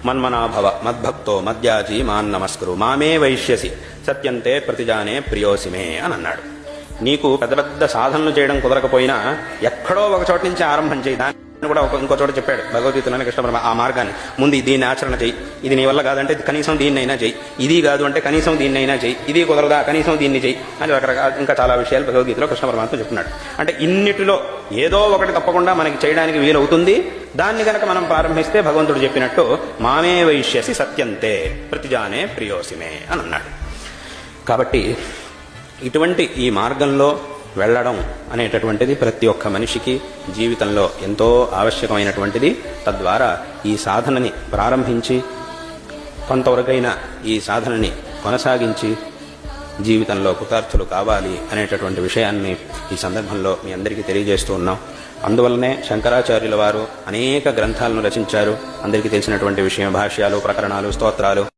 మన్మనాభవ మద్భక్తో మద్యాజీ మాన్ నమస్కరు మామే వైష్యసి సత్యంతే ప్రతిజానే ప్రియోసిమే అని అన్నాడు. నీకు పెద్ద పెద్ద సాధనలు చేయడం కుదరకపోయినా ఎక్కడో ఒక చోట నుంచి ఆరంభం చేయి. దాన్ని కూడా ఇంకో చోట చెప్పాడు భగవద్గీతలోనే కృష్ణ పరమాత్మ. ఆ మార్గాన్ని ముందు దీన్ని ఆచరణ చేయి. ఇది నీ వల్ల కాదంటే కనీసం దీన్నైనా చేయి. ఇది కాదు అంటే కనీసం దీన్నైనా చేయి. ఇది కుదరదా కనీసం దీన్ని చేయి అని రకరకాల ఇంకా చాలా విషయాలు భగవద్గీతలో కృష్ణ పరమాత్మ చెప్తున్నాడు. అంటే ఇన్నిటిలో ఏదో ఒకటి తప్పకుండా మనకి చేయడానికి వీలవుతుంది. దాన్ని కనుక మనం ప్రారంభిస్తే భగవంతుడు చెప్పినట్టు మామే వైష్యసి సత్యంతే ప్రతిజానే ప్రియోసిమే అని అన్నాడు. కాబట్టి ఇటువంటి ఈ మార్గంలో వెళ్ళడం అనేటటువంటిది ప్రతి ఒక్క మనిషికి జీవితంలో ఎంతో ఆవశ్యకమైనటువంటిది. తద్వారా ఈ సాధనని ప్రారంభించి కొంతవరకైనా ఈ సాధనని కొనసాగించి జీవితంలో కృతార్థులు కావాలి అనేటటువంటి విషయాన్ని ఈ సందర్భంలో మీ అందరికీ తెలియజేస్తూ ఉన్నాం. అందువల్లనే శంకరాచార్యుల వారు అనేక గ్రంథాలను రచించారు. అందరికీ తెలిసినటువంటి విషయం భాష్యాలు, ప్రకరణాలు, స్తోత్రాలు.